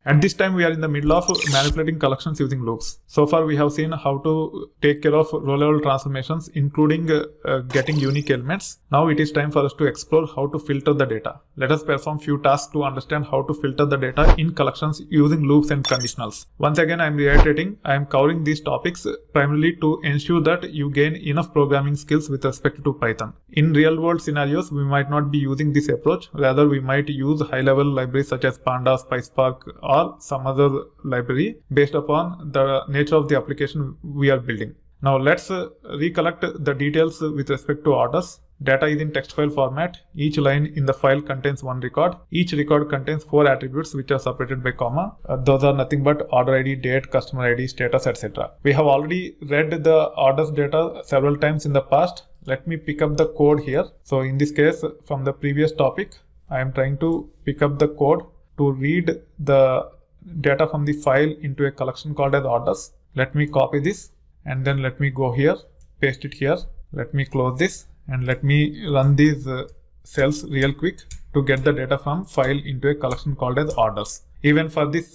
At this time, we are in the middle of manipulating collections using loops. So far, we have seen how to take care of row-level transformations, including getting unique elements. Now it is time for us to explore how to filter the data. Let us perform few tasks to understand how to filter the data in collections using loops and conditionals. Once again, I am reiterating, I am covering these topics primarily to ensure that you gain enough programming skills with respect to Python. In real-world scenarios, we might not be using this approach. Rather, we might use high-level libraries such as Pandas, PySpark, or some other library based upon the nature of the application we are building. Now let's recollect the details with respect to orders. Data is in text file format. Each line in the file contains one record. Each record contains 4 attributes which are separated by comma. Those are nothing but order ID, date, customer ID, status, etc. We have already read the orders data several times in the past. Let me pick up the code here. So in this case, from the previous topic, I am trying to pick up the code to read the data from the file into a collection called as orders. Let me copy this and then let me go here, paste it here. Let me close this and let me run these cells real quick to get the data from file into a collection called as orders. Even for this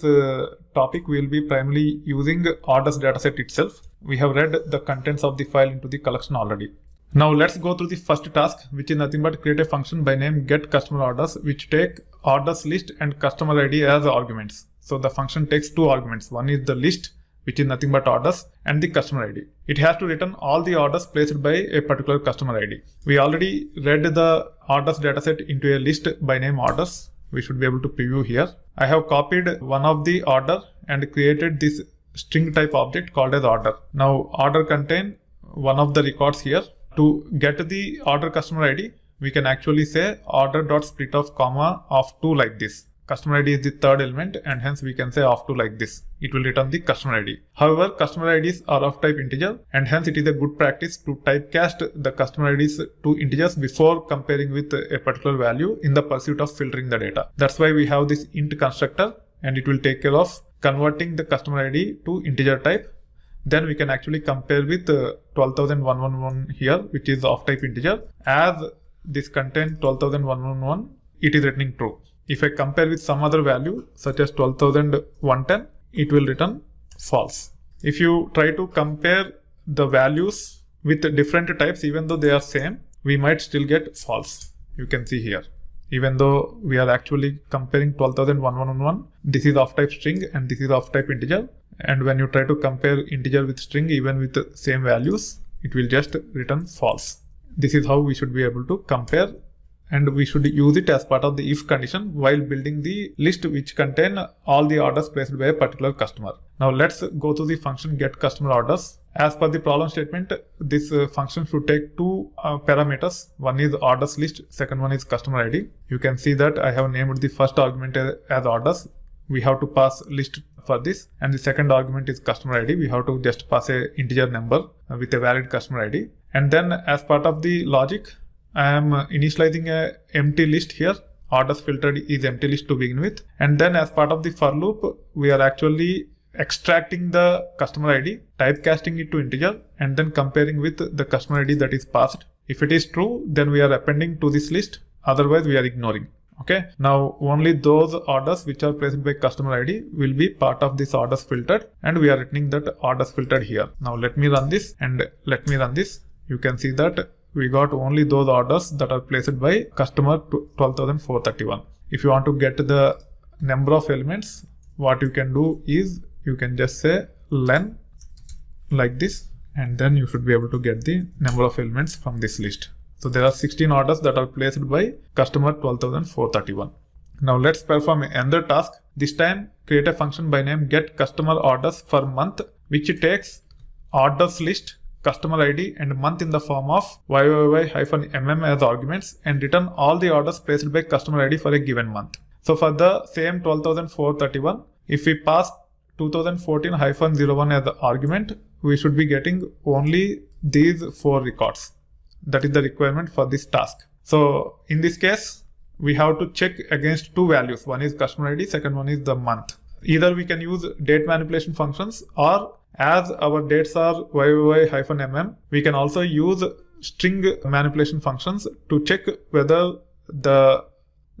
topic, we will be primarily using orders dataset itself. We have read the contents of the file into the collection already. Now let's go through the first task, which is nothing but create a function by name get customer orders, which take orders list and customer ID as arguments. So the function takes 2 arguments. One is the list, which is nothing but orders, and the customer ID. It has to return all the orders placed by a particular customer ID. We already read the orders dataset into a list by name orders. We should be able to preview here. I have copied one of the order and created this string type object called as order. Now order contain one of the records here. To get the order customer ID, we can actually say order.split of comma of 2 like this. Customer ID is the third element and hence we can say of 2 like this. It will return the customer ID. However, customer IDs are of type integer and hence it is a good practice to typecast the customer IDs to integers before comparing with a particular value in the pursuit of filtering the data. That's why we have this int constructor and it will take care of converting the customer ID to integer type. Then we can actually compare with 12,111 here, which is of type integer. As this content 12,111, it is returning true. If I compare with some other value such as 12,110, it will return false. If you try to compare the values with different types, even though they are same, we might still get false. You can see here. Even though we are actually comparing 12,111, this is of type string and this is of type integer. And when you try to compare integer with string, even with the same values, it will just return false. This is how we should be able to compare, and we should use it as part of the if condition while building the list which contain all the orders placed by a particular customer. Now let's go to the function get customer orders. As per the problem statement, this function should take 2 parameters. One is orders list, second one is customer ID. You can see that I have named the first argument as orders. We have to pass list for this, and the second argument is customer ID. We have to just pass a integer number with a valid customer ID. And then as part of the logic, I am initializing a empty list here. Orders filtered is empty list to begin with. And then as part of the for loop, we are actually extracting the customer ID, typecasting it to integer, and then comparing with the customer ID that is passed. If it is true, then we are appending to this list. Otherwise, we are ignoring. Okay. Now only those orders which are placed by customer ID will be part of this orders filtered, and we are returning that orders filtered here. Now let me run this and let me run this. You can see that we got only those orders that are placed by customer 12,431. If you want to get the number of elements, what you can do is you can just say len like this, and then you should be able to get the number of elements from this list. So there are 16 orders that are placed by customer 12,431. Now let's perform another task. This time create a function by name get customer orders for month, which takes orders list, customer ID and month in the form of YYY-mm as arguments and return all the orders placed by customer ID for a given month. So for the same 12,431, if we pass 2014-01 as the argument, we should be getting only these 4 records. That is the requirement for this task. So in this case, we have to check against 2 values. One is customer ID, second one is the month. Either we can use date manipulation functions, or as our dates are YYY-mm, we can also use string manipulation functions to check whether the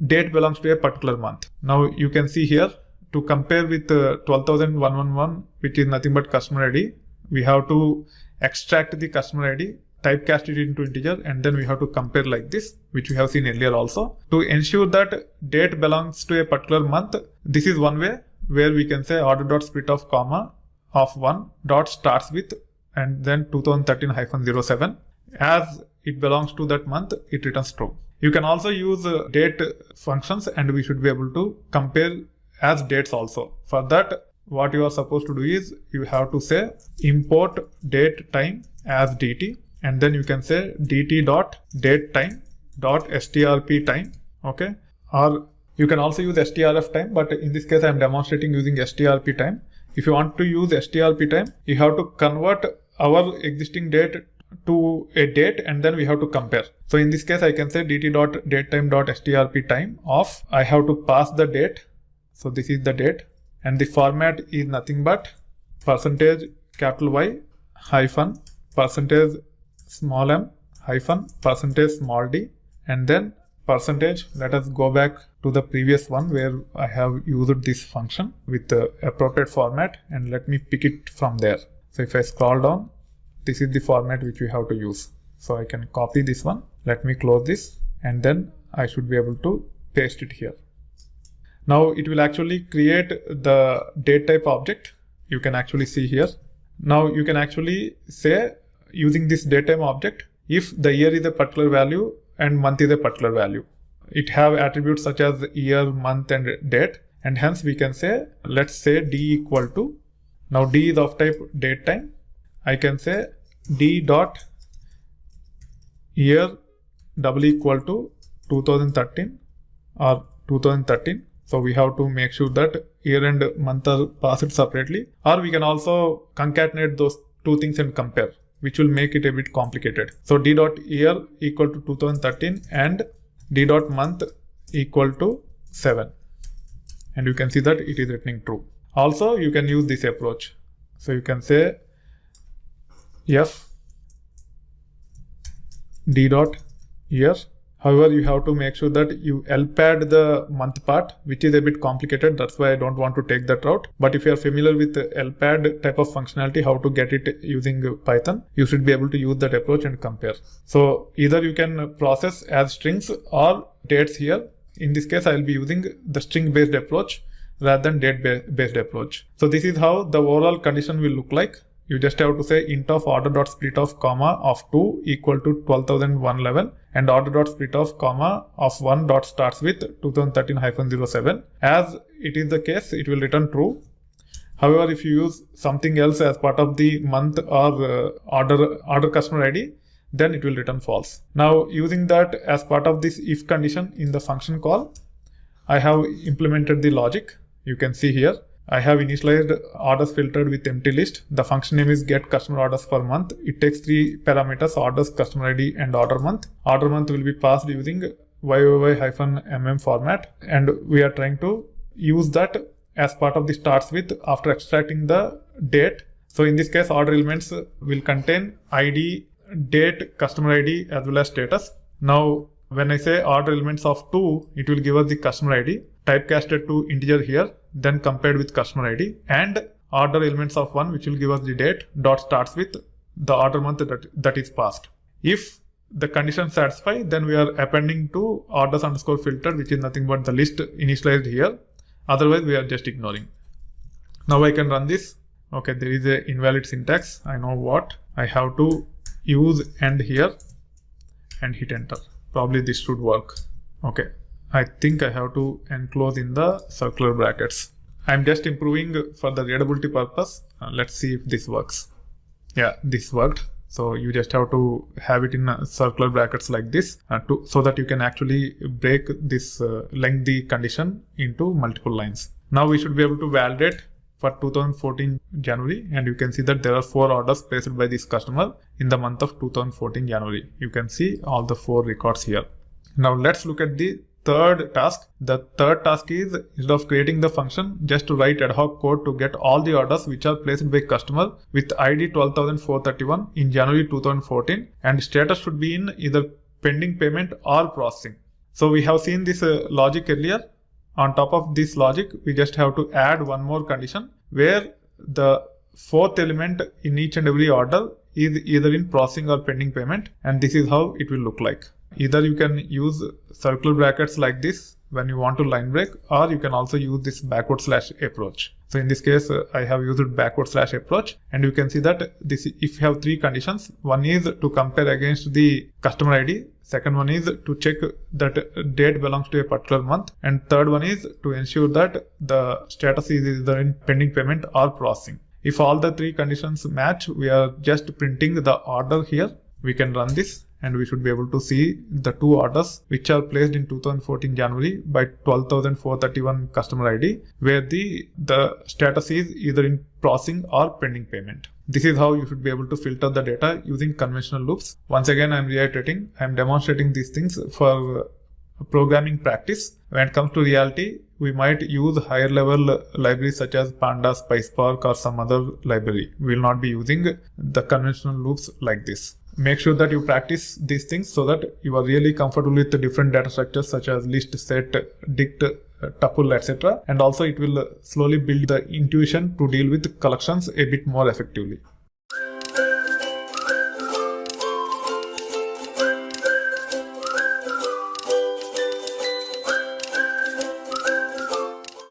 date belongs to a particular month. Now you can see here to compare with 12,111, which is nothing but customer ID, we have to extract the customer ID, typecast it into integer, and then we have to compare like this, which we have seen earlier also. To ensure that date belongs to a particular month, this is one way where we can say order.split of comma of 1 dot starts with and then 2013-07. As it belongs to that month, it returns true. You can also use date functions, and we should be able to compare as dates also. For that, what you are supposed to do is you have to say import date time as dt, and then you can say dt dot date time dot strp time. Okay, or you can also use strf time, but in this case I am demonstrating using strp time. If you want to use strp time, you have to convert our existing date to a date, and then we have to compare. So in this case I can say dt dot datetime dot strp time of, I have to pass the date. So this is the date, and the format is nothing but percentage capital Y hyphen percentage small m hyphen percentage small d, and then percentage. Let us go back to the previous one where I have used this function with the appropriate format, and let me pick it from there. So if I scroll down, this is the format which we have to use. So I can copy this one. Let me close this, and then I should be able to paste it here. Now it will actually create the date type object. You can actually see here. Now you can actually say using this date type object, if the year is a particular value and month is a particular value. It have attributes such as year, month, and date, and hence we can say, let's say d equal to, now d is of type date time. I can say d dot year double equal to 2013 or 2013. So we have to make sure that year and month are passed separately, or we can also concatenate those two things and compare, which will make it a bit complicated. So d dot year equal to 2013 and d dot month equal to 7, and you can see that it is returning true. Also you can use this approach. So you can say f d dot year. However, you have to make sure that you LPAD the month part, which is a bit complicated. That's why I don't want to take that route. But if you are familiar with the LPAD type of functionality, how to get it using Python, you should be able to use that approach and compare. So either you can process as strings or dates here. In this case, I will be using the string based approach rather than date based approach. So this is how the overall condition will look like. You just have to say int of order.split of comma of 2 equal to 12,111 and order.split of comma of 1 dot starts with 2013-07. As it is the case, it will return true. However, if you use something else as part of the month or order customer ID, then it will return false. Now using that as part of this if condition in the function call, I have implemented the logic. You can see here. I have initialized orders filtered with empty list. The function name is get customer orders per month. It takes 3 parameters: orders, customer ID, and order month. Order month will be passed using YOY-mm format, and we are trying to use that as part of the starts with after extracting the date. So in this case, order elements will contain ID, date, customer ID, as well as status. Now when I say order elements of 2, it will give us the customer ID typecasted to integer here, then compared with customer ID, and order elements of 1, which will give us the date dot starts with the order month that is passed. If the condition satisfy, then we are appending to orders underscore filter, which is nothing but the list initialized here. Otherwise we are just ignoring. Now I can run this. Okay, there is a invalid syntax. I know what I have to use end here and hit enter. Probably this should work. Okay, I think I have to enclose in the circular brackets. I'm just improving for the readability purpose. Let's see if this works. Yeah, this worked. So you just have to have it in circular brackets like this so that you can actually break this lengthy condition into multiple lines. Now we should be able to validate for 2014 January, and you can see that there are 4 orders placed by this customer in the month of 2014 January. You can see all the 4 records here. Now let's look at the third task. The third task is, instead of creating the function, just to write ad hoc code to get all the orders which are placed by customer with ID 12,431 in January 2014, and status should be in either pending payment or processing. So we have seen this logic earlier. On top of this logic, we just have to add one more condition where the fourth element in each and every order is either in processing or pending payment, and this is how it will look like. Either you can use circle brackets like this when you want to line break, or you can also use this backward slash approach. So in this case, I have used backward slash approach, and you can see that this, if you have three conditions, one is to compare against the customer ID, second one is to check that date belongs to a particular month, and third one is to ensure that the status is either in pending payment or processing. If all the three conditions match, we are just printing the order here. We can run this and we should be able to see the two orders which are placed in 2014 January by 12,431 customer ID, where the status is either in processing or pending payment. This is how you should be able to filter the data using conventional loops. Once again, I'm reiterating, I'm demonstrating these things for programming practice. When it comes to reality, we might use higher level libraries such as Pandas, PySpark, or some other library. We will not be using the conventional loops like this. Make sure that you practice these things so that you are really comfortable with the different data structures such as list, set, dict, tuple, etc. And also it will slowly build the intuition to deal with collections a bit more effectively.